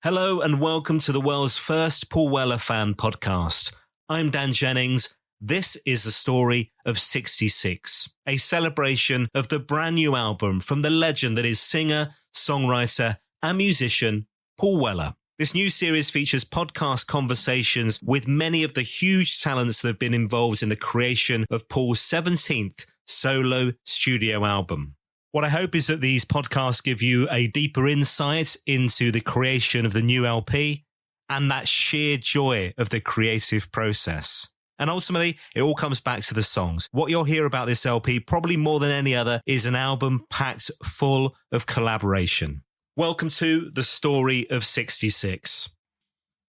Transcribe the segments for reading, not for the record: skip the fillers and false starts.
Hello and welcome to the world's first Paul Weller fan podcast. I'm Dan Jennings. This is the story of 66, a celebration of the brand new album from the legend that is singer, songwriter and musician Paul Weller. This new series features podcast conversations with many of the huge talents that have been involved in the creation of Paul's 17th solo studio album. What I hope is that these podcasts give you a deeper insight into the creation of the new LP and that sheer joy of the creative process. And ultimately, it all comes back to the songs. What you'll hear about this LP, probably more than any other, is an album packed full of collaboration. Welcome to the story of 66.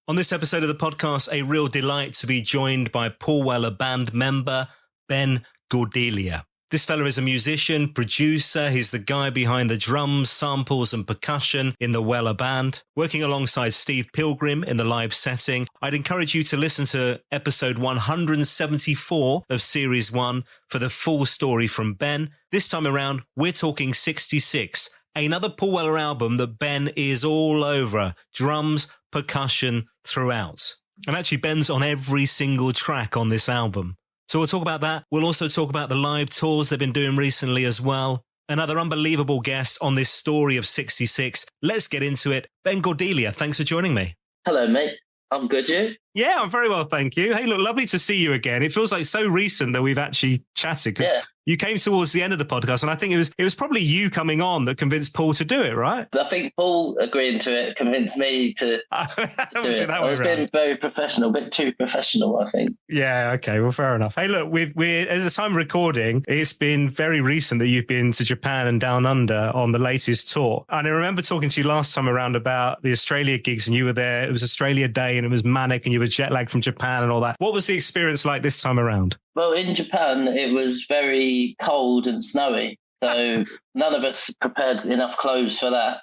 On this episode of the podcast, a real delight to be joined by Paul Weller band member Ben Gordelier. This fella is a musician, producer. He's the guy behind the drums, samples and percussion in the Weller band, working alongside Steve Pilgrim in the live setting. I'd encourage you to listen to episode 174 of series 1 for the full story from Ben. This time around, we're talking 66, another Paul Weller album that Ben is all over, drums, percussion throughout. And actually, Ben's on every single track on this album. So we'll talk about that. We'll also talk about the live tours they've been doing recently as well. Another unbelievable guest on this story of 66. Let's get into it. Ben Gordelier, thanks for joining me. Hello, mate. I'm good, you? Yeah, I'm very well, thank you. Hey, look, lovely to see you again. It feels like so recent that we've actually chatted because you came towards the end of the podcast, and I think it was probably you coming on that convinced Paul to do it, right? I think Paul agreeing to it convinced me to do it. I was being very professional, a bit too professional, I think. Yeah, okay, well, fair enough. Hey, look, we're as the time of recording, it's been very recent that you've been to Japan and Down Under on the latest tour. And I remember talking to you last time around about the Australia gigs, and you were there. It was Australia Day, and it was manic, and you were jet lagged from Japan and all that. What was the experience like this time around? Well, in Japan, it was very cold and snowy. So none of us prepared enough clothes for that.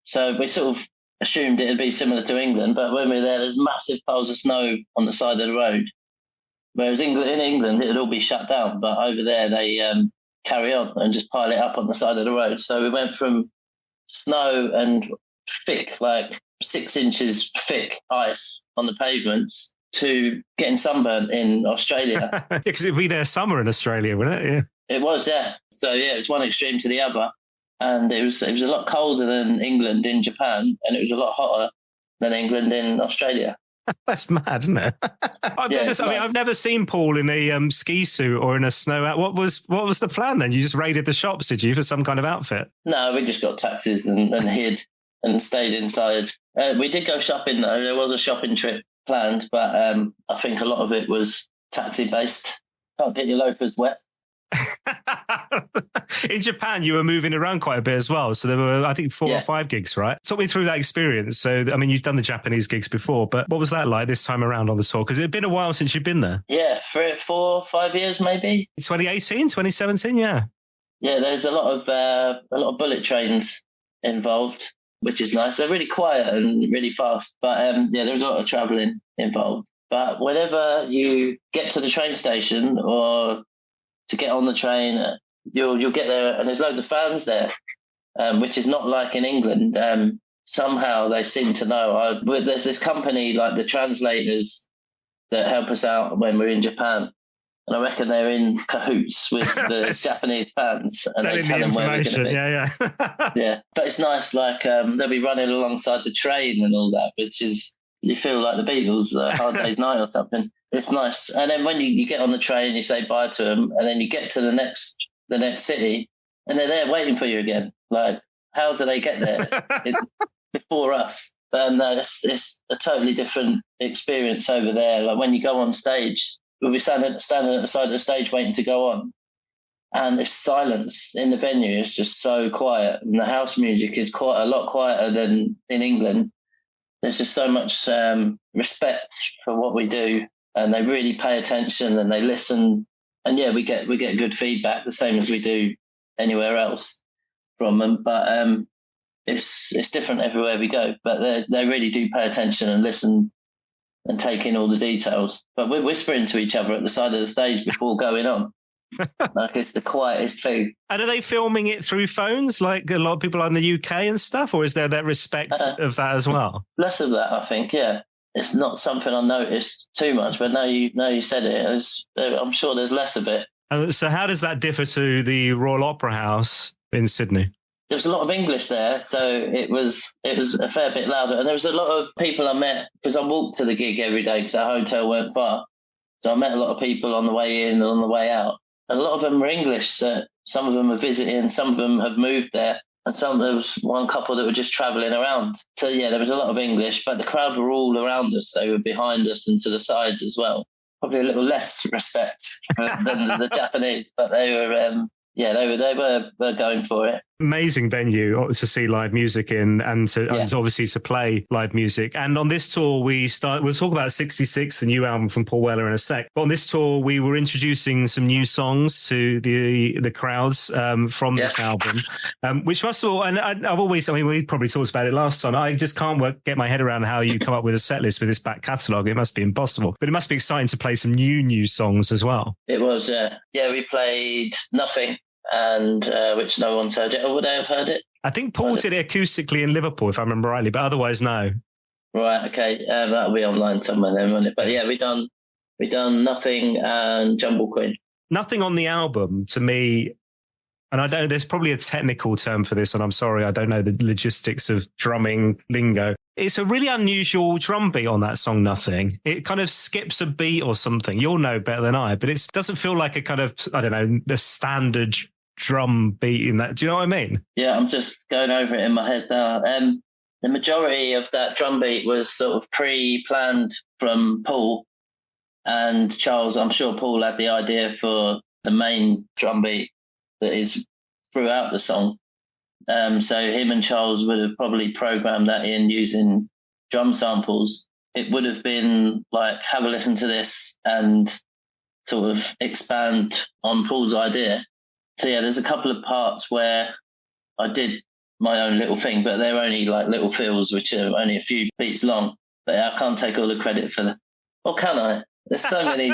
So we sort of assumed it would be similar to England. But when we were there, there's massive piles of snow on the side of the road. Whereas in England, it would all be shut down. But over there, they carry on and just pile it up on the side of the road. So we went from snow and thick, like 6 inches thick ice on the pavements to getting sunburnt in Australia. Because it'd be their summer in Australia, wouldn't it? Yeah. It was, yeah. So, yeah, it was one extreme to the other. And it was a lot colder than England in Japan, and it was a lot hotter than England in Australia. That's mad, isn't it? I've never seen Paul in a ski suit or in a snow out. What was the plan then? You just raided the shops, did you, for some kind of outfit? No, we just got taxis and hid and stayed inside. We did go shopping, though. There was a shopping trip planned, but I think a lot of it was taxi-based. Can't get your loafers wet. In Japan, you were moving around quite a bit as well. So there were, I think, 4 or 5 gigs, right? Talk me through that experience. So, I mean, you've done the Japanese gigs before, but what was that like this time around on the tour? Because it had been a while since you've been there. Yeah, 3, 4, 5 years maybe. 2018, 2017, yeah. Yeah, there's a lot of bullet trains involved, which is nice. They're really quiet and really fast. But there's a lot of travelling involved. But whenever you get to the train station or to get on the train, you'll get there and there's loads of fans there, which is not like in England. Somehow they seem to know. There's this company, like the translators, that help us out when we're in Japan. And I reckon they're in cahoots with the Japanese fans, and they tell them where we're going to be. Yeah. Yeah, but it's nice. Like they'll be running alongside the train and all that, which is, you feel like the Beatles, A Hard Day's Night or something. It's nice. And then when you get on the train, you say bye to them, and then you get to the next city, and they're there waiting for you again. Like, how do they get there before us? It's a totally different experience over there. Like when you go on stage, we'll be standing at the side of the stage waiting to go on, and there's silence in the venue. It's just so quiet, and the house music is quite a lot quieter than in England. There's just so much respect for what we do, and they really pay attention and they listen. And yeah, we get good feedback, the same as we do anywhere else from them. But it's different everywhere we go. But they really do pay attention and listen and take in all the details. But we're whispering to each other at the side of the stage before going on. Like it's the quietest thing. And are they filming it through phones like a lot of people are in the UK and stuff? Or is there that respect of that as well? Less of that, I think, yeah. It's not something I noticed too much, but now you said it, I'm sure there's less of it. And so how does that differ to the Royal Opera House in Sydney? There was a lot of English there, so it was a fair bit louder. And there was a lot of people I met, because I walked to the gig every day because our hotel weren't far. So I met a lot of people on the way in and on the way out. And a lot of them were English. So some of them were visiting, some of them have moved there. And there was one couple that were just travelling around. So, yeah, there was a lot of English, but the crowd were all around us. They were behind us and to the sides as well. Probably a little less respect than the Japanese, but they were, they were going for it. Amazing venue to see live music in and obviously to play live music. And on this tour, we'll talk about 66, the new album from Paul Weller in a sec. But on this tour, we were introducing some new songs to the crowds from this album, which must have all, and we probably talked about it last time. I just can't get my head around how you come up with a set list with this back catalogue. It must be impossible, but it must be exciting to play some new songs as well. It was, we played Nothing. And which no one's heard it, or would they have heard it? I think Paul did it acoustically in Liverpool, if I remember rightly, but otherwise, no. Right, okay, that'll be online somewhere then, won't it? But yeah, we done Nothing and Jumble Queen. Nothing on the album to me, and I don't. There's probably a technical term for this, and I'm sorry, I don't know the logistics of drumming lingo. It's a really unusual drum beat on that song, Nothing. It kind of skips a beat or something. You'll know better than I, but it doesn't feel like a kind of, I don't know, the standard drum beat in that. Do you know what I mean? Yeah, I'm just going over it in my head now. The majority of that drum beat was sort of pre-planned from Paul and Charles. I'm sure Paul had the idea for the main drum beat that is throughout the song. So him and Charles would have probably programmed that in using drum samples. It would have been like, have a listen to this and sort of expand on Paul's idea. So yeah, there's a couple of parts where I did my own little thing, but they're only like little fills, which are only a few beats long. But I can't take all the credit for them. Or can I? There's so many.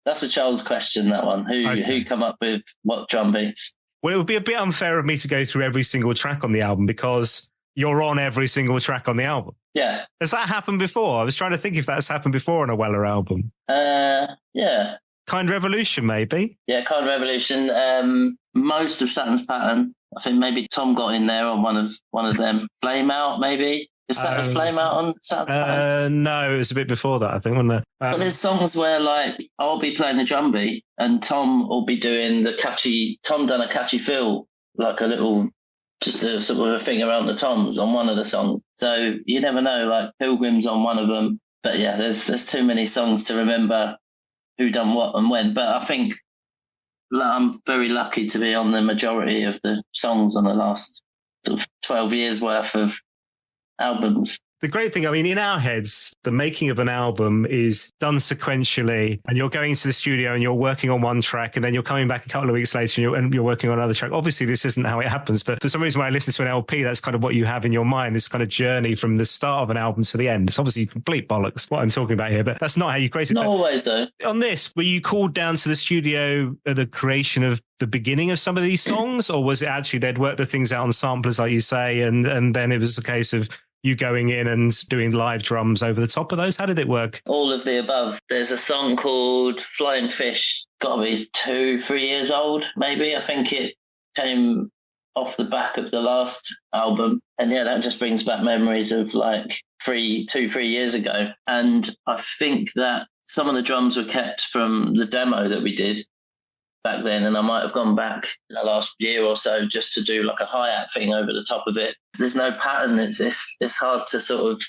That's a Charles question, that one. Who come up with what drum beats? Well, it would be a bit unfair of me to go through every single track on the album because you're on every single track on the album. Yeah. Has that happened before? I was trying to think if that's happened before on a Weller album. Yeah. Kind Revolution, maybe? Yeah, Kind Revolution. Most of Saturn's Pattern. I think maybe Tom got in there on one of them. Flame Out, maybe. Is that a Flame Out on Saturn's Pattern? No, it was a bit before that, I think, wasn't it? But there's songs where, like, I'll be playing the drum beat and Tom will be doing Tom done a catchy fill, like a little, just a sort of a thing around the toms on one of the songs. So you never know, like Pilgrim's on one of them. But yeah, there's too many songs to remember who done what and when. But I think I'm very lucky to be on the majority of the songs on the last sort of 12 years worth of albums. The great thing, I mean, in our heads, the making of an album is done sequentially, and you're going to the studio and you're working on one track, and then you're coming back a couple of weeks later and you're working on another track. Obviously, this isn't how it happens, but for some reason, when I listen to an LP, that's kind of what you have in your mind, this kind of journey from the start of an album to the end. It's obviously complete bollocks, what I'm talking about here, but that's not how you create it. Not always, though. On this, were you called down to the studio at the creation of the beginning of some of these songs, or was it actually they'd worked the things out on samplers, like you say, and then it was a case of you going in and doing live drums over the top of those? How did it work? All of the above. There's a song called Flying Fish, got to be 2-3 years old, maybe. I think it came off the back of the last album. And yeah, that just brings back memories of like 2-3 years ago. And I think that some of the drums were kept from the demo that we did back then, and I might have gone back in the last year or so just to do like a hi-hat thing over the top of it. There's no pattern. It's hard to sort of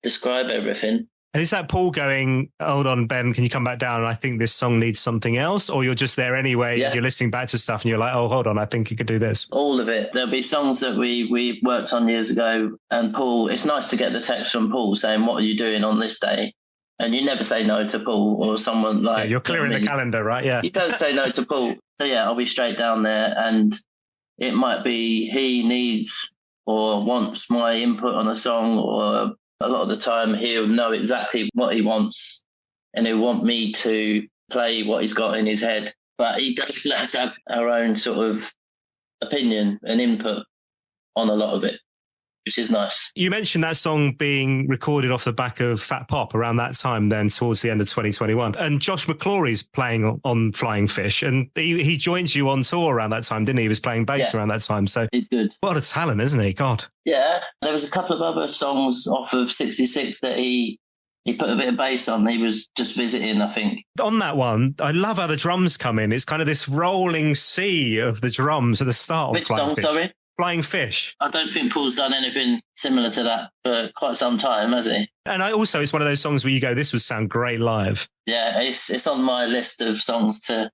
describe everything. And is that Paul going, hold on, Ben, can you come back down? I think this song needs something else. Or you're just there anyway, You're listening back to stuff and you're like, oh, hold on, I think you could do this. All of it. There'll be songs that we worked on years ago, and Paul, it's nice to get the text from Paul saying, what are you doing on this day? And you never say no to Paul or someone like... Yeah, you're clearing the calendar, right? Yeah. You don't say no to Paul. So yeah, I'll be straight down there, and it might be he needs or wants my input on a song, or a lot of the time he'll know exactly what he wants and he'll want me to play what he's got in his head. but he does let us have our own sort of opinion and input on a lot of it, which is nice. You mentioned that song being recorded off the back of Fat Pop around that time, then towards the end of 2021. And Josh McClory's playing on Flying Fish, and he joined you on tour around that time, didn't he? He was playing bass around that time. So he's good. What a talent, isn't he? God. Yeah, there was a couple of other songs off of 66 that he put a bit of bass on. He was just visiting, I think. On that one, I love how the drums come in. It's kind of this rolling sea of the drums at the start. Which song, sorry? Flying Fish. I don't think Paul's done anything similar to that for quite some time, has he? And it's one of those songs where you go, this would sound great live. Yeah, it's on my list of songs to...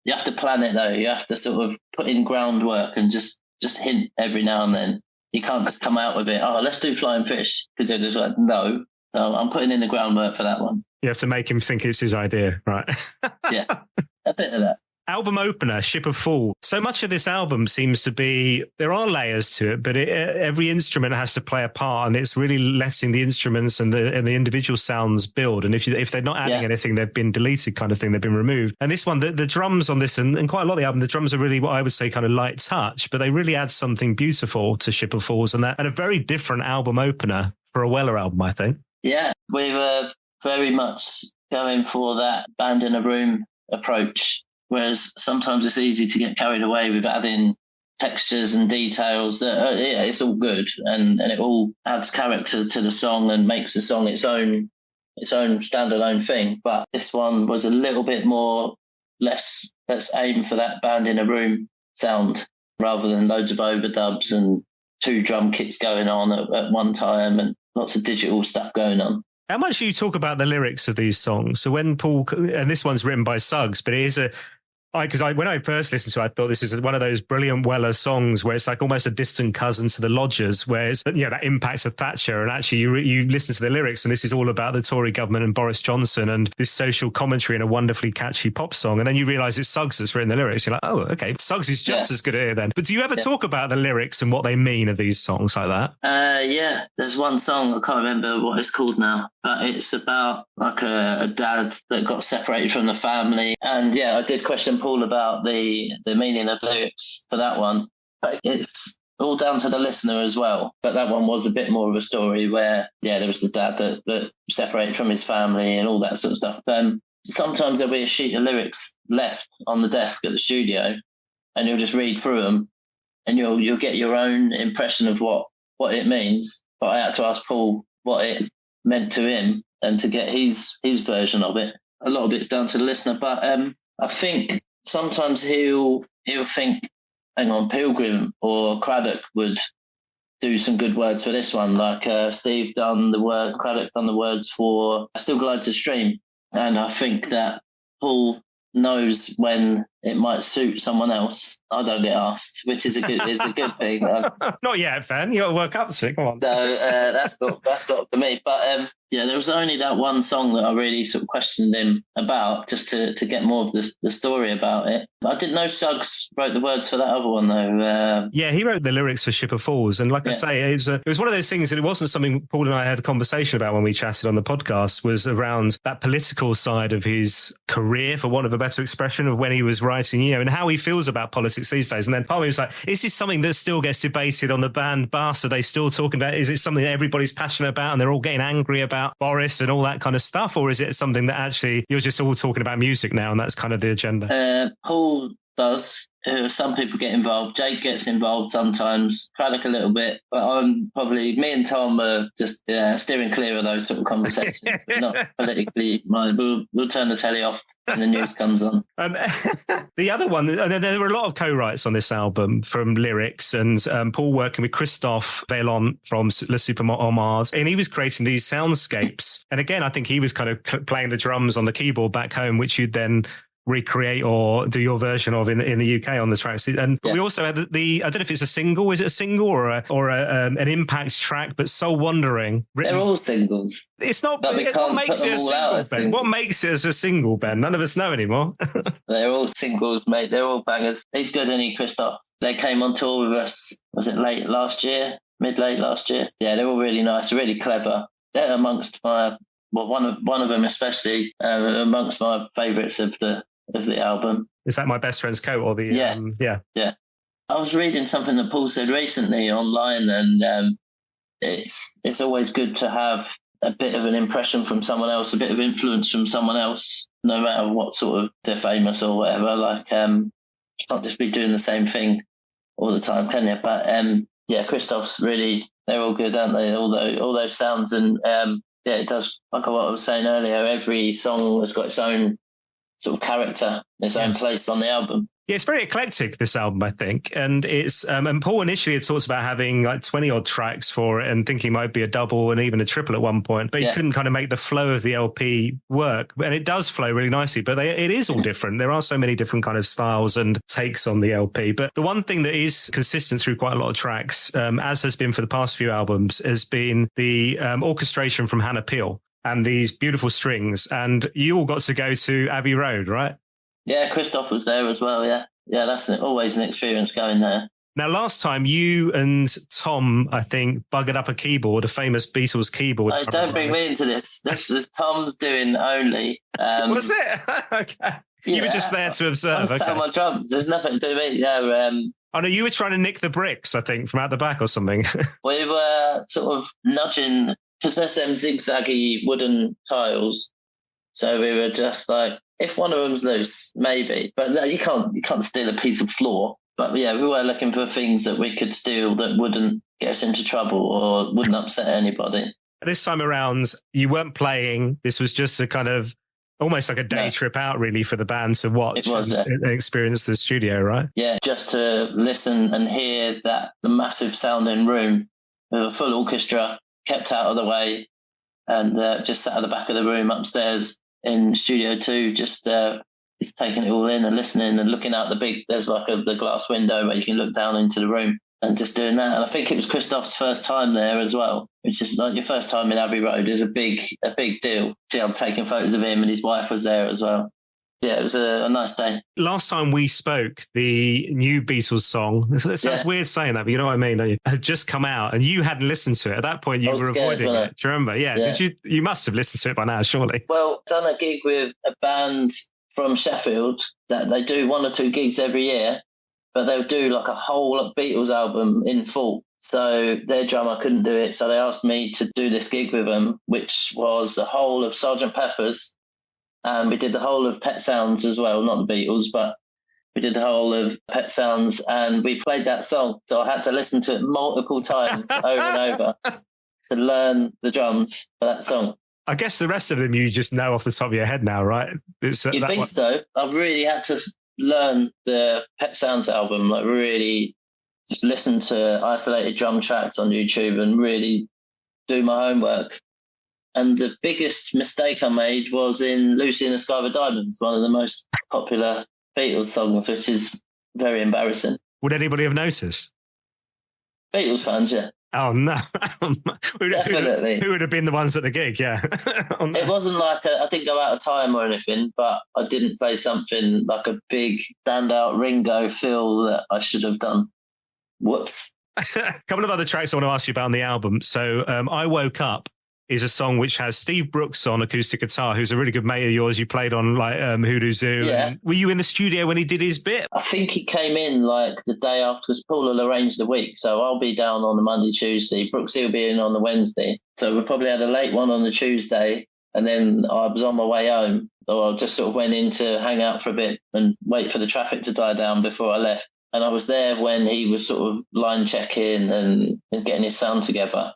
You have to plan it, though. You have to sort of put in groundwork and just hint every now and then. You can't just come out with it, let's do Flying Fish, because they're just like, no. So I'm putting in the groundwork for that one. You have to make him think it's his idea, right? Yeah, a bit of that. Album opener, Ship of Fools. So much of this album seems to be, there are layers to it, but every instrument has to play a part, and it's really letting the instruments and the individual sounds build. And if they're not adding anything, they've been deleted kind of thing, they've been removed. And this one, the drums on this, and quite a lot of the album, the drums are really what I would say kind of light touch, but they really add something beautiful to Ship of Fools, and a very different album opener for a Weller album, I think. Yeah, we were very much going for that band in a room approach. Whereas sometimes it's easy to get carried away with adding textures and details that, it's all good. And it all adds character to the song and makes the song its own standalone thing. But this one was a little bit more, let's aim for that band in a room sound rather than loads of overdubs and 2 drum kits going on at one time and lots of digital stuff going on. How much do you talk about the lyrics of these songs? So when Paul, and this one's written by Suggs, but it is when I first listened to it, I thought this is one of those brilliant Weller songs where it's like almost a distant cousin to the Lodgers, where it's, that impacts of Thatcher. And actually you listen to the lyrics and this is all about the Tory government and Boris Johnson and this social commentary in a wonderfully catchy pop song. And then you realise it's Suggs that's written the lyrics. You're like, oh, okay, Suggs is just as good at it then. But do you ever talk about the lyrics and what they mean of these songs like that? Yeah, there's one song, I can't remember what it's called now, but it's about like a dad that got separated from the family. And I did question Paul about the meaning of lyrics for that one, but it's all down to the listener as well. But that one was a bit more of a story where there was the dad that separated from his family and all that sort of stuff. Sometimes there'll be a sheet of lyrics left on the desk at the studio and you'll just read through them and you'll get your own impression of what it means. But I had to ask Paul what it meant to him and to get his version of it. A lot of it's down to the listener, but I think sometimes he'll think, hang on, Pilgrim or Craddock would do some good words for this one. Like Craddock done the words for Still Glide to Stream. And I think that Paul knows when it might suit someone else. I don't get asked, which is a good thing. Not yet, Ben. You got to work up to it. Come on. No, that's not for me. But there was only that one song that I really sort of questioned him about, just to get more of the story about it. I didn't know Suggs wrote the words for that other one though. He wrote the lyrics for Ship of Fools, and like I say, it was one of those things that it wasn't something Paul and I had a conversation about when we chatted on the podcast. Was around that political side of his career, for want of a better expression, of when he was writing, and how he feels about politics these days. And then part of me was like, is this something that still gets debated on the band bus? Are they still talking about? Is it something that everybody's passionate about and they're all getting angry about Boris and all that kind of stuff? Or is it something that actually you're just all talking about music now and that's kind of the agenda? Paul does. Some people get involved. Jake gets involved sometimes, Craddock a little bit, but me and Tom are just steering clear of those sort of conversations. We're not politically minded. We'll turn the telly off when the news comes on. The other one, there were a lot of co-writes on this album from lyrics, and Paul working with Christophe Vaillant from Le Super Homage, and he was creating these soundscapes. And again, I think he was kind of playing the drums on the keyboard back home, which you'd then recreate or do your version of in the UK on the tracks. And we also had I don't know if it's a single. Is it a single or an Impact track? But Soul Wandering. They're all singles. It's not. But we can't what makes put it them a all out single, Ben? What makes it as a single, Ben? None of us know anymore. They're all singles, mate. They're all bangers. He's good, isn't he, Christophe? They came on tour with us. Was it late last year? Mid-late last year? Yeah, they're all really nice, really clever. They're amongst my one of them especially amongst my favourites of the album. Is that My Best Friend's Coat or the... Yeah. I was reading something that Paul said recently online, and it's always good to have a bit of an impression from someone else, a bit of influence from someone else, no matter what sort of they're famous or whatever. Like, you can't just be doing the same thing all the time, can you? But Christoph's really, they're all good, aren't they? All those sounds, and it does, like what I was saying earlier, every song has got its own sort of character, its own place on the album. Yeah, it's very eclectic, this album, I think. And it's and Paul initially had talked about having like 20 odd tracks for it and thinking it might be a double and even a triple at one point. But he couldn't kind of make the flow of the LP work. And it does flow really nicely, but it is all different. There are so many different kind of styles and takes on the LP. But the one thing that is consistent through quite a lot of tracks, as has been for the past few albums, has been the orchestration from Hannah Peel and these beautiful strings. And you all got to go to Abbey Road, right? Yeah, Christoph was there as well, yeah. Yeah, that's always an experience going there. Now, last time you and Tom, I think, buggered up a keyboard, a famous Beatles keyboard. Oh, don't bring me into this. This is Tom's doing only. Was it? Okay. You were just there to observe. I was on my drums. There's nothing to do with me. Yeah. Oh, no, you were trying to nick the bricks, I think, from out the back or something. We were sort of nudging, because there's them zigzaggy wooden tiles. So we were just like, if one of them's loose, maybe. But no, you can't steal a piece of floor. But yeah, we were looking for things that we could steal that wouldn't get us into trouble or wouldn't upset anybody. This time around, you weren't playing. This was just a kind of almost like a day trip out, really, for the band to watch and experience the studio, right? Yeah, just to listen and hear the massive sounding room with a full orchestra kept out of the way, and just sat at the back of the room upstairs in Studio 2, just taking it all in and listening and looking out there's like the glass window where you can look down into the room and just doing that. And I think it was Christoph's first time there as well, which is like your first time in Abbey Road is a big deal. See, I'm taking photos of him and his wife was there as well. Yeah, it was a nice day. Last time we spoke, the new Beatles song, it sounds weird saying that, but you know what I mean, don't you? Had just come out and you hadn't listened to it. At that point, you were avoiding it. Do you remember? Yeah. Did you must have listened to it by now, surely. Well, done a gig with a band from Sheffield that they do 1 or 2 gigs every year, but they'll do like a whole Beatles album in full. So their drummer couldn't do it. So they asked me to do this gig with them, which was the whole of Sgt. Pepper's. We did the whole of Pet Sounds as well, not the Beatles, but we did the whole of Pet Sounds, and we played that song. So I had to listen to it multiple times over and over to learn the drums for that song. I guess the rest of them you just know off the top of your head now, right? You think so? I've really had to learn the Pet Sounds album, like really just listen to isolated drum tracks on YouTube and really do my homework. And the biggest mistake I made was in Lucy in the Sky with Diamonds, one of the most popular Beatles songs, which is very embarrassing. Would anybody have noticed? Beatles fans, yeah. Oh, no. Definitely. Who would have been the ones at the gig, yeah. Oh, no. It wasn't like I didn't go out of time or anything, but I didn't play something like a big standout Ringo feel that I should have done. Whoops. A couple of other tracks I want to ask you about on the album. So I Woke Up is a song which has Steve Brooks on acoustic guitar, who's a really good mate of yours. You played on like Hoodoo Zoo. Yeah. Were you in the studio when he did his bit? I think he came in like the day after, because Paul will arrange the week. So I'll be down on the Monday, Tuesday. Brooksy will be in on the Wednesday. So we probably had a late one on the Tuesday. And then I was on my way home. So I just sort of went in to hang out for a bit and wait for the traffic to die down before I left. And I was there when he was sort of line checking and getting his sound together.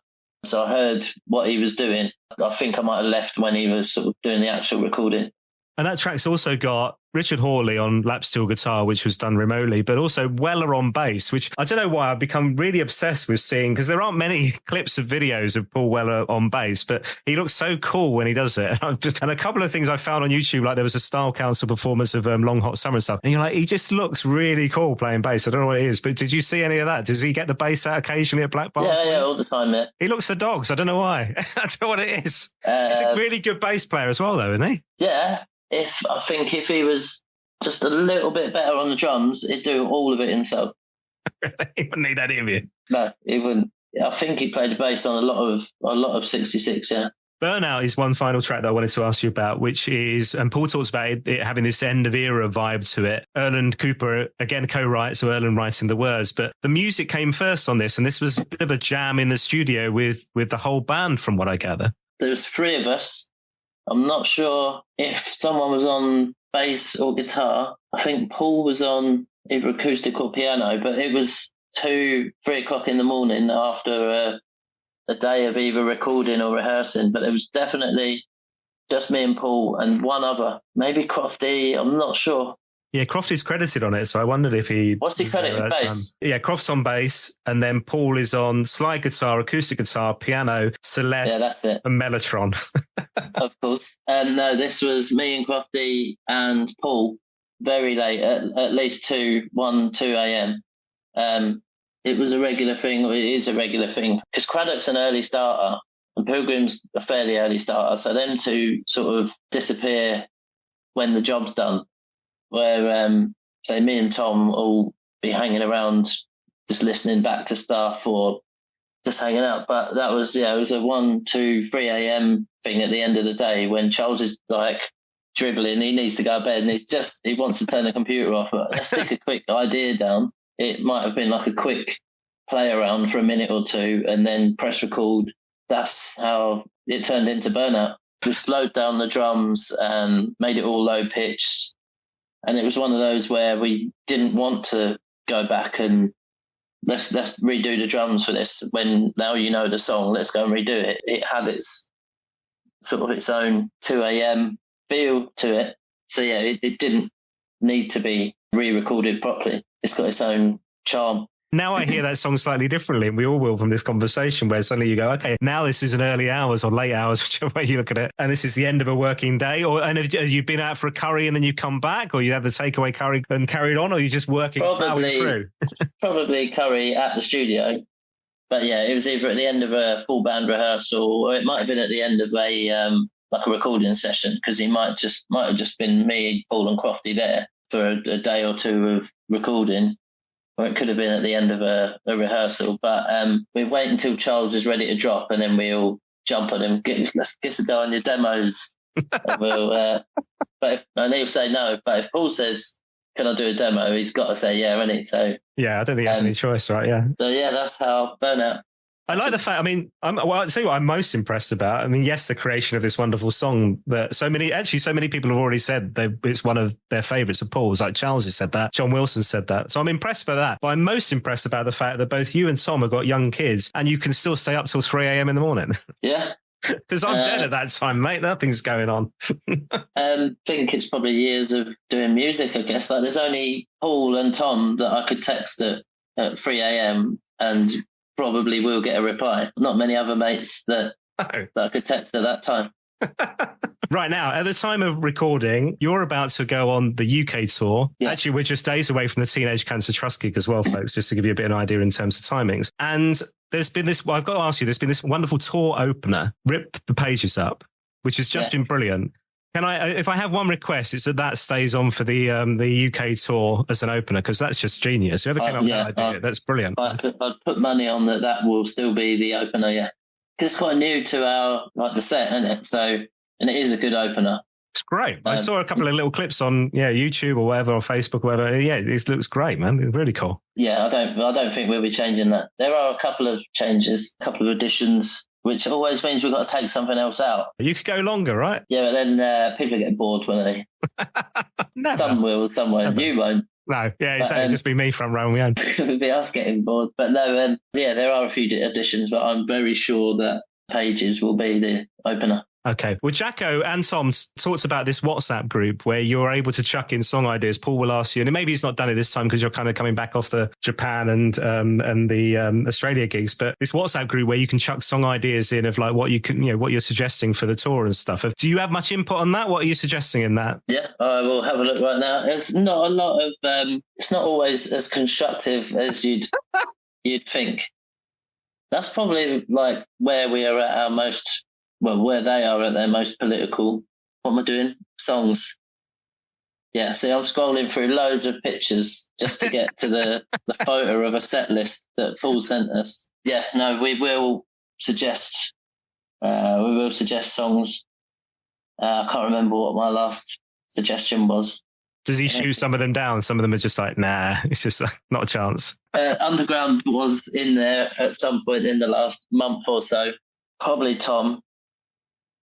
So I heard what he was doing. I think I might have left when he was sort of doing the actual recording. And that track's also got Richard Hawley on lap steel guitar, which was done remotely, but also Weller on bass, which I don't know why I've become really obsessed with seeing, because there aren't many clips of videos of Paul Weller on bass, but he looks so cool when he does it. And a couple of things I found on YouTube, like there was a Style Council performance of Long Hot Summer and stuff, and you're like, he just looks really cool playing bass. I don't know what it is, but did you see any of that? Does he get the bass out occasionally at Black Bar? Yeah, all the time, yeah. He looks the dogs. I don't know why. I don't know what it is. He's a really good bass player as well, though, isn't he? Yeah. I think if he was just a little bit better on the drums, he'd do all of it himself. He wouldn't need any of you. No, he wouldn't. I think he played the bass on a lot of 66, yeah. Burnout is one final track that I wanted to ask you about, which is, and Paul talks about it having this end of era vibe to it. Erland Cooper, again, co-writes, so Erland writing the words, but the music came first on this, and this was a bit of a jam in the studio with the whole band, from what I gather. There was three of us. I'm not sure if someone was on bass or guitar. I think Paul was on either acoustic or piano, but it was 2-3 o'clock in the morning after a day of either recording or rehearsing. But it was definitely just me and Paul and one other, maybe Crofty. I'm not sure. Yeah, Crofty's credited on it, so I wondered if he... What's he credited? Bass? Yeah, Croft's on bass, and then Paul is on slide guitar, acoustic guitar, piano, Celeste, yeah, that's it. and Mellotron. Of course. No, this was me and Crofty and Paul very late, at least 1, 2 a.m. It was a regular thing, or it is a regular thing, because Craddock's an early starter and Pilgrim's a fairly early starter, so them two sort of disappear when the job's done. Where, say, me and Tom will be hanging around just listening back to stuff or just hanging out. But that was, it was a 1, 2, 3 a.m. thing at the end of the day when Charles is like dribbling, he needs to go to bed and he wants to turn the computer off. But let's pick a quick idea down. It might have been like a quick play around for a minute or two and then press record. That's how it turned into Burnout. We slowed down the drums and made it all low pitched. And it was one of those where we didn't want to go back and let's redo the drums for this. When now you know the song, let's go and redo it. It had its sort of its own 2 a.m. feel to it. So yeah, it didn't need to be re-recorded properly. It's got its own charm. Now I hear that song slightly differently, and we all will from this conversation, where suddenly you go, okay, now this is an early hours or late hours, whichever way you look at it, and this is the end of a working day. And have you been out for a curry and then you come back, or you have the takeaway curry and carried on, or you just working through? Probably curry at the studio. But yeah, it was either at the end of a full band rehearsal, or it might have been at the end of a like a recording session, because he might have just been me, Paul and Crofty there for a day or two of recording. Or it could have been at the end of a rehearsal. But we wait until Charles is ready to drop, and then we all jump on him. Let's get a go on your demos. And he'll say no. But if Paul says, can I do a demo? He's got to say yeah, hasn't he? So yeah, I don't think he has any choice, right? Yeah. So yeah, that's how Burnout. I like the fact, I'll tell you what I'm most impressed about. Yes, the creation of this wonderful song that so many people have already said it's one of their favourites of Paul's, like Charles has said that, John Wilson said that. So I'm impressed by that. But I'm most impressed about the fact that both you and Tom have got young kids and you can still stay up till 3 a.m. in the morning. Yeah. Because I'm dead at that time, mate. Nothing's going on. I think it's probably years of doing music, I guess. Like there's only Paul and Tom that I could text at 3 a.m. and probably will get a reply. Not many other mates that I could text at that time. Right now, at the time of recording, you're about to go on the UK tour. Yeah. Actually, we're just days away from the Teenage Cancer Trust gig as well, folks, just to give you a bit of an idea in terms of timings. And there's been this, I've got to ask you, there's been this wonderful tour opener, Rip the Pages Up, which has just been brilliant. Can I, if I have one request, it's that stays on for the UK tour as an opener, because that's just genius. Whoever came up with that idea, that's brilliant. I'd put money on that will still be the opener, yeah. Because it's quite new to our, the set, isn't it? So, and it is a good opener. It's great. I saw a couple of little clips on YouTube or whatever, or Facebook or whatever. Yeah, it looks great, man. It's really cool. Yeah, I don't think we'll be changing that. There are a couple of changes, a couple of additions, which always means we've got to take something else out. You could go longer, right? Yeah, but then people get bored, won't they? Never. Some will, some won't. You won't. No, yeah, exactly. It'll just be me from row one. It'll be us getting bored. But no, there are a few additions, but I'm very sure that Pages will be the opener. Okay. Well, Jacko and Tom talked about this WhatsApp group where you're able to chuck in song ideas. Paul will ask you, and maybe he's not done it this time because you're kind of coming back off the Japan and the Australia gigs, but this WhatsApp group where you can chuck song ideas in of like what you can, what you're suggesting for the tour and stuff. Do you have much input on that? What are you suggesting in that? Yeah, I will have a look right now. It's not a lot of, it's not always as constructive as you'd think. That's probably like where we are at our most, where they are at their most political. What am I doing? Songs. Yeah, see, I'm scrolling through loads of pictures just to get to the photo of a set list that Paul sent us. Yeah, no, we will suggest, we will suggest songs. I can't remember what my last suggestion was. Does he shoot some of them down? Some of them are just like, nah, it's just not a chance. Underground was in there at some point in the last month or so. Probably Tom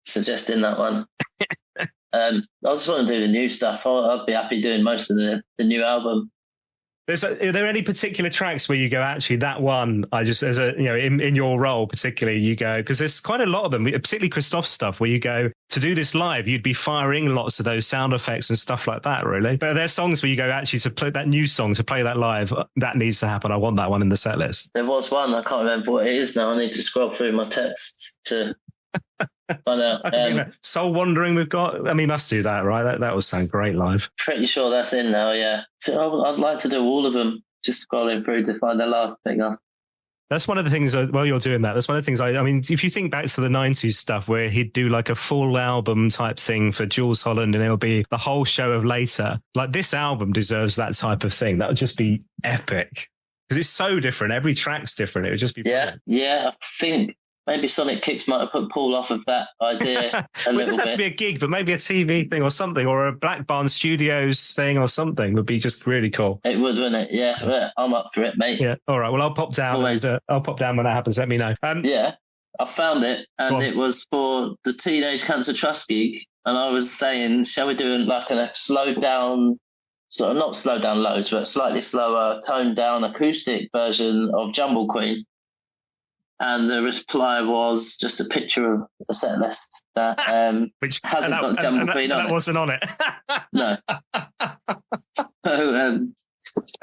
suggesting that one. I just want to do the new stuff. I'd be happy doing most of the new album. Are there any particular tracks where you go, actually, that one, I just, as a, in your role particularly, you go, because there's quite a lot of them, particularly Christoph's stuff, where you go, to do this live, you'd be firing lots of those sound effects and stuff like that, really. But are there songs where you go, actually, to play that new song, to play that live, that needs to happen. I want that one in the set list. There was one, I can't remember what it is now. I need to scroll through my texts to find out. Soul Wandering we've got, must do that, right? That would sound great live. Pretty sure that's in now, yeah. So I'd like to do all of them, just scrolling through to find the last thing. That's one of the things, while you're doing that, that's one of the things, if you think back to the 90s stuff where he'd do like a full album type thing for Jules Holland and it'll be the whole show of Later, like this album deserves that type of thing. That would just be epic because it's so different. Every track's different. It would just be brilliant. Yeah, I think maybe Sonik Kicks might have put Paul off of that idea a little bit. It doesn't have to be a gig, but maybe a TV thing or something, or a Black Barn Studios thing or something would be just really cool. It would, wouldn't it? Yeah, I'm up for it, mate. Yeah. All right. Well, I'll pop down. I'll pop down when that happens. Let me know. Yeah, I found it, and it was for the Teenage Cancer Trust gig, and I was saying, shall we do like a slowed down, sort of not slowed down loads, but slightly slower, toned down acoustic version of Jumble Queen? And the reply was just a picture of a set list that which hasn't got Jumble Queen on it. That wasn't on it. No. So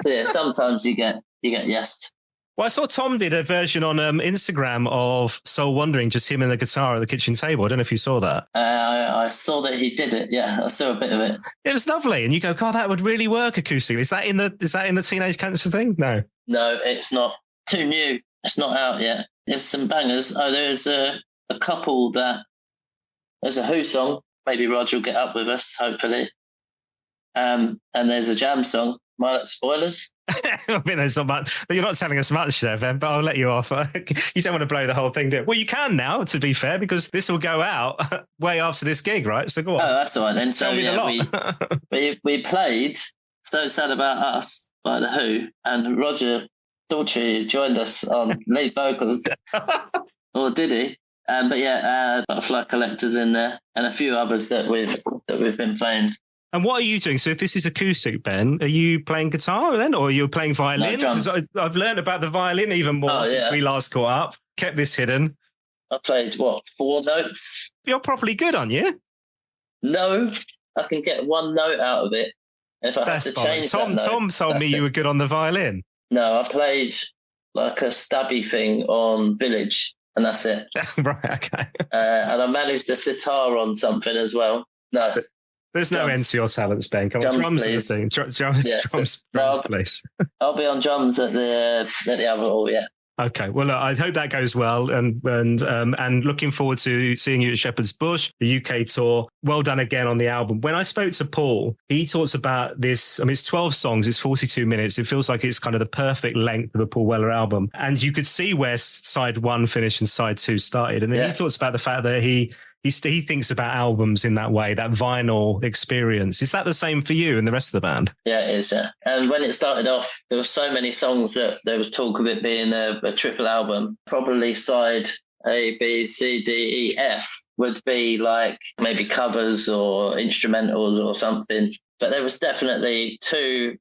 yeah, sometimes you get yes. Well, I saw Tom did a version on Instagram of Soul Wandering, just him and the guitar at the kitchen table. I don't know if you saw that. I saw that he did it. Yeah, I saw a bit of it. It was lovely, and you go, God, that would really work acoustically. Is that in the Teenage Cancer thing? No, it's not. Too new. It's not out yet. There's some bangers. Oh, there's a couple that... There's a Who song. Maybe Roger will get up with us, hopefully. And there's a Jam song. Minor spoilers. There's not much. You're not telling us much there, Ben, but I'll let you off. You don't want to blow the whole thing, do you? Well, you can now, to be fair, because this will go out way after this gig, right? So go on. Oh, that's all right then. Tell me the lot. we played So Sad About Us by The Who, and Roger Daltrey joined us on lead vocals, or did he? But yeah, Butterfly Collector's in there, and a few others that we've been playing. And what are you doing? So if this is acoustic, Ben, are you playing guitar then, or are you playing violin? Because I've learned about the violin even more since we last caught up. Kept this hidden. I played 4 notes. You're properly good, aren't you? No, I can get one note out of it. If I have to change Tom told me you were good on the violin. No, I played like a stabby thing on Village, and that's it. Right, okay. And I managed a sitar on something as well. No. There's no end to your talents, Ben. Come on, drums is the thing. Drums, please. I'll be on drums at the other hall, yeah. Okay, well, I hope that goes well, and looking forward to seeing you at Shepherd's Bush, the UK tour. Well done again on the album. When I spoke to Paul, he talks about this. It's 12 songs, it's 42 minutes. It feels like it's kind of the perfect length of a Paul Weller album, and you could see where side 1 finished and side 2 started. And then he talks about the fact that he thinks about albums in that way, that vinyl experience. Is that the same for you and the rest of the band? Yeah, it is, yeah. And when it started off, there were so many songs that there was talk of it being a triple album. Probably side A, B, C, D, E, F would be like maybe covers or instrumentals or something. But there was definitely 2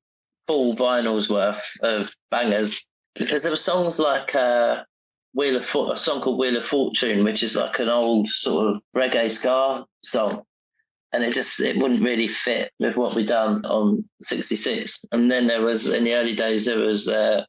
full vinyls worth of bangers, because there were songs like... a song called Wheel of Fortune, which is like an old sort of reggae ska song, and it wouldn't really fit with what we'd done on 66. And then there was, in the early days, there was Who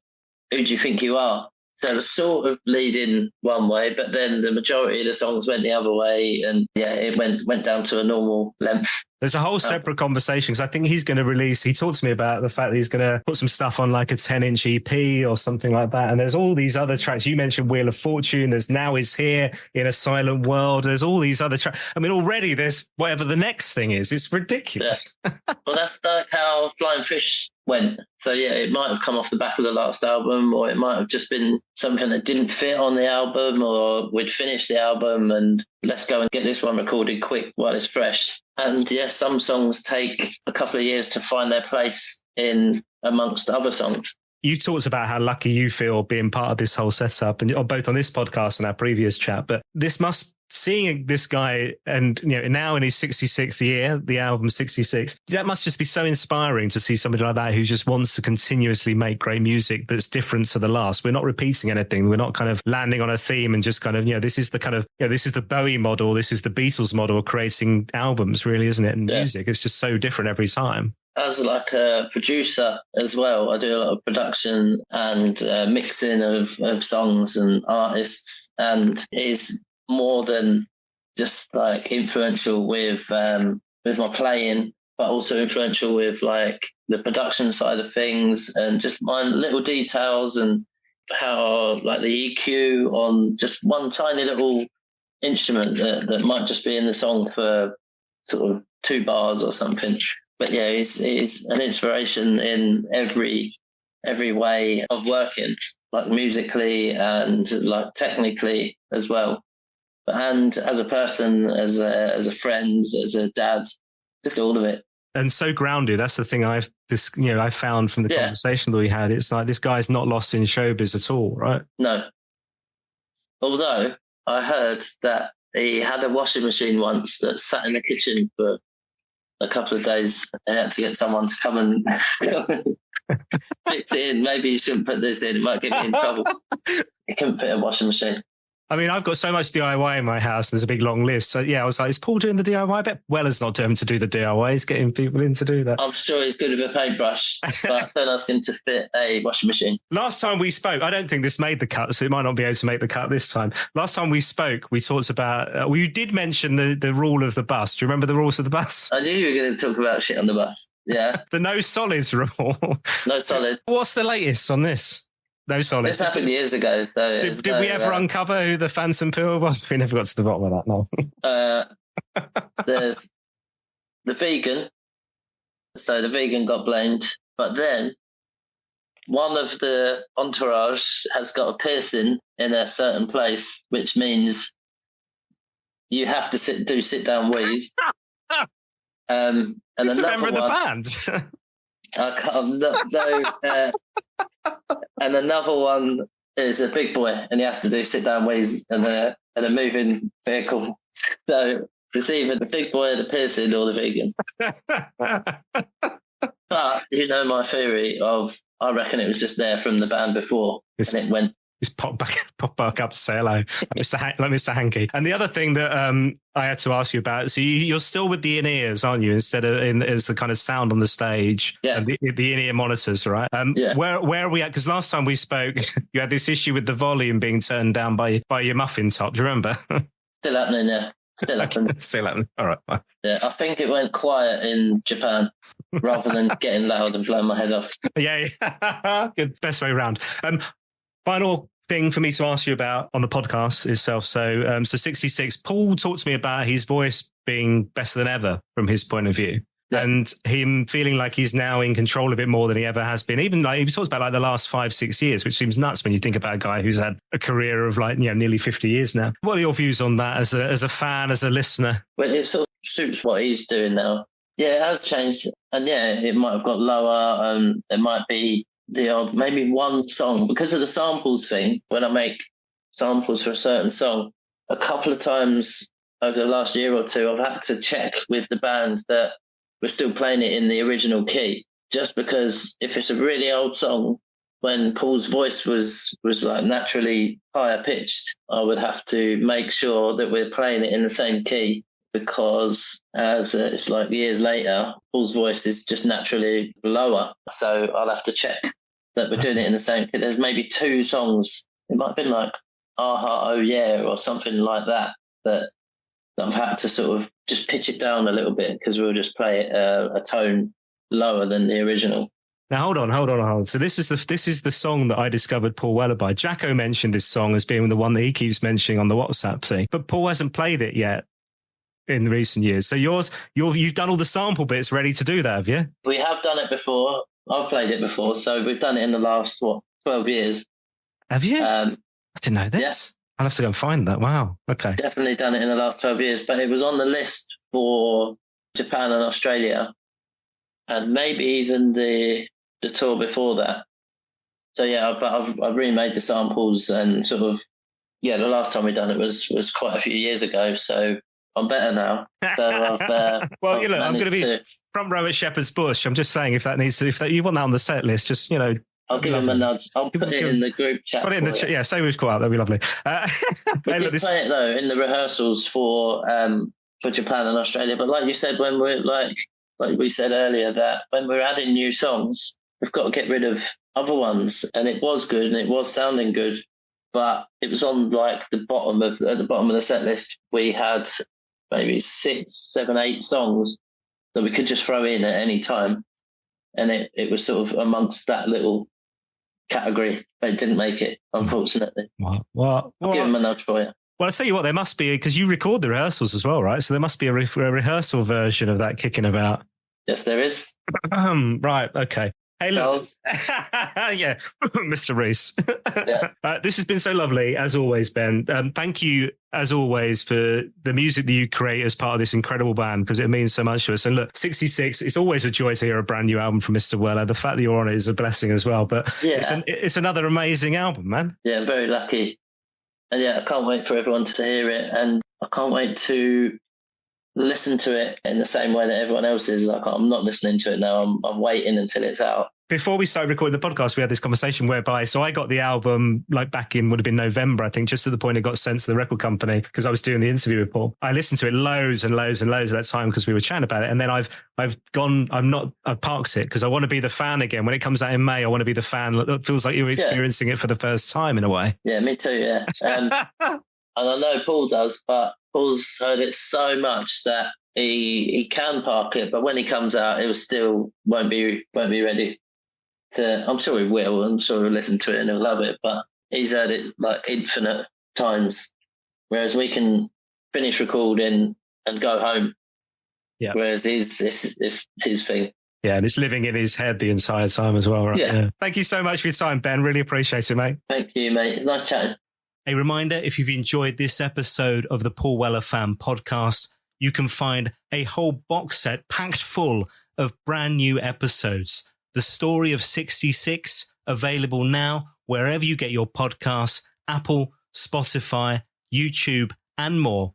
Do You Think You Are? So it was sort of leading one way, but then the majority of the songs went the other way, and it went down to a normal length. There's a whole separate conversation, because I think he's going to release, he talked to me about the fact that he's going to put some stuff on like a 10-inch EP or something like that. And there's all these other tracks. You mentioned Wheel of Fortune. There's Now Is Here, In a Silent World. There's all these other tracks. I mean, already there's whatever the next thing is. It's ridiculous. Yeah. Well, that's like how Flying Fish went. So yeah, it might have come off the back of the last album, or it might have just been something that didn't fit on the album, or we'd finished the album and let's go and get this one recorded quick while it's fresh. And yeah, some songs take a couple of years to find their place in amongst other songs. You talked about how lucky you feel being part of this whole setup, and both on this podcast and our previous chat. But this must, seeing this guy, and now in his 66th year, the album 66, that must just be so inspiring to see somebody like that who just wants to continuously make great music that's different to the last. We're not repeating anything. We're not kind of landing on a theme and just kind of, this is the kind of, this is the Bowie model, this is the Beatles model of creating albums, really, isn't it? And music, it's just so different every time. As like a producer as well, I do a lot of production and mixing of songs and artists, and is more than just like influential with my playing, but also influential with like the production side of things and just my little details and how like the EQ on just one tiny little instrument that might just be in the song for sort of 2 bars or something. But yeah, he's an inspiration in every way of working, like musically and like technically as well. And as a person, as a friend, as a dad, just all of it. And so grounded. That's the thing I found from the conversation that we had. It's like this guy's not lost in showbiz at all, right? No. Although I heard that he had a washing machine once that sat in the kitchen for a couple of days. They had to get someone to come and fix it in. Maybe you shouldn't put this in. It might get me in trouble. It couldn't fit a washing machine. I mean, I've got so much DIY in my house. There's a big long list. So yeah, I was like, is Paul doing the DIY? I bet Weller's not doing to do the DIY. He's getting people in to do that. I'm sure he's good with a paintbrush, but don't ask him to fit a washing machine. Last time we spoke, I don't think this made the cut, so it might not be able to make the cut this time. Last time we spoke, we talked about, you did mention the rule of the bus. Do you remember the rules of the bus? I knew you were going to talk about shit on the bus. Yeah. The no solids rule. No solid. What's the latest on this? No solids. This happened years ago. So did we ever uncover who the phantom pill was? We never got to the bottom of that, no. There's the vegan. So the vegan got blamed. But then one of the entourage has got a piercing in a certain place, which means you have to sit down wheeze. And is a member of the band? I can't, no. And another one is a big boy, and he has to do sit down wheeze and a moving vehicle. So it's either the big boy, the piercing, or the vegan. But you know my theory of, I reckon it was just there from the band before, and it went. Just pop back up to say hello, Mr. Hankey. And the other thing that I had to ask you about, so you're still with the in-ears, aren't you? Instead of as the kind of sound on the stage, and the in-ear monitors, right? Where are we at? Because last time we spoke, you had this issue with the volume being turned down by your muffin top. Do you remember? Still happening, yeah. Still happening. Still happening. All right. Fine. Yeah, I think it went quiet in Japan rather than getting loud and blowing my head off. Yeah. Good. Best way around. Final thing for me to ask you about on the podcast itself. So 66, Paul talked to me about his voice being better than ever from his point of view. Yeah. And him feeling like he's now in control of it more than he ever has been. Even like he talks about like the last 5-6 years, which seems nuts when you think about a guy who's had a career of like, nearly 50 years now. What are your views on that as a fan, as a listener? Well, it sort of suits what he's doing now. Yeah, it has changed. And yeah, it might have got lower. It might be the odd, maybe one song, because of the samples thing. When I make samples for a certain song, a couple of times over the last year or two, I've had to check with the band that we're still playing it in the original key, just because if it's a really old song, when Paul's voice was like naturally higher pitched, I would have to make sure that we're playing it in the same key, because as it's like years later, Paul's voice is just naturally lower. So I'll have to check that we're doing it in the same key. There's maybe 2 songs. It might have been like Aha, Oh Yeah, or something like that I've had to sort of just pitch it down a little bit, because we'll just play it a tone lower than the original. Now, hold on. So this is the song that I discovered Paul Weller by. Jacko mentioned this song as being the one that he keeps mentioning on the WhatsApp thing, but Paul hasn't played it yet in recent years. So you've done all the sample bits ready to do that, have you? We have done it before. I've played it before, so we've done it in the last 12 years. Have you? I didn't know this. Yeah. I'll have to go and find that. Wow. Okay. Definitely done it in the last 12 years, but it was on the list for Japan and Australia, and maybe even the tour before that. So yeah, but I've remade the samples and sort of, the last time we done it was quite a few years ago. So I'm better now. So I've well, I'm going to be front row at Shepherd's Bush. I'm just saying, if you want that on the set list, just I'll give him a nudge. I'll put it in the group chat. Put it in the chat. Yeah, say we've caught out. That'd be lovely. We did play it though in the rehearsals for Japan and Australia. But like you said, when we're like we said earlier, that when we're adding new songs, we've got to get rid of other ones. And it was good and it was sounding good, but it was on like at the bottom of the set list. We had maybe 6, 7, 8 songs that we could just throw in at any time, and it was sort of amongst that little category, but it didn't make it, unfortunately. Well, I'll give him a nudge for you. Well, I'll tell you what, there must be, because you record the rehearsals as well, right? So there must be a rehearsal version of that kicking about. Yes, there is. Right, okay. Hey, look. Yeah, Mr. Reese. Yeah. This has been so lovely, as always, Ben. Thank you, as always, for the music that you create as part of this incredible band, because it means so much to us. And look, 66, it's always a joy to hear a brand new album from Mr. Weller. The fact that you're on it is a blessing as well. But it's another amazing album, man. Yeah, I'm very lucky. And yeah, I can't wait for everyone to hear it. And I can't wait to listen to it in the same way that everyone else is. Like, I'm not listening to it now. I'm waiting until it's out. Before we started recording the podcast, we had this conversation whereby, so I got the album like back in, would have been November, I think, just to the point it got sent to the record company because I was doing the interview with Paul. I listened to it loads and loads and loads at that time because we were chatting about it. And then I've parked it because I want to be the fan again. When it comes out in May, I want to be the fan. It feels like you're experiencing it for the first time in a way. Yeah, me too. Yeah. And I know Paul does, but Paul's heard it so much that he can park it, but when he comes out, it still won't be ready. I'm sure he will. I'm sure he'll listen to it and he'll love it. But he's heard it like infinite times, whereas we can finish recording and go home. Yeah. Whereas it's his thing. Yeah, and it's living in his head the entire time as well, right? Yeah. Thank you so much for your time, Ben. Really appreciate it, mate. Thank you, mate. It's nice chatting. A reminder, if you've enjoyed this episode of the Paul Weller Fan Podcast, you can find a whole box set packed full of brand new episodes. The Story of 66, available now wherever you get your podcasts, Apple, Spotify, YouTube, and more,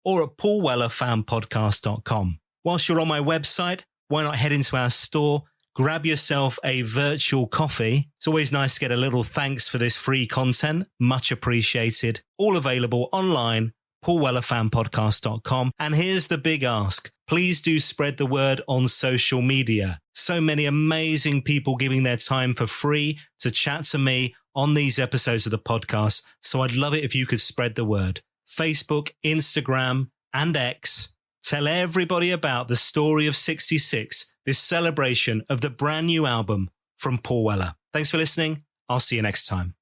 or at paulwellerfanpodcast.com. Whilst you're on my website, why not head into our store, grab yourself a virtual coffee. It's always nice to get a little thanks for this free content. Much appreciated. All available online, paulwellerfanpodcast.com. And here's the big ask. Please do spread the word on social media. So many amazing people giving their time for free to chat to me on these episodes of the podcast. So I'd love it if you could spread the word. Facebook, Instagram, and X. Tell everybody about the Story of 66, this celebration of the brand new album from Paul Weller. Thanks for listening. I'll see you next time.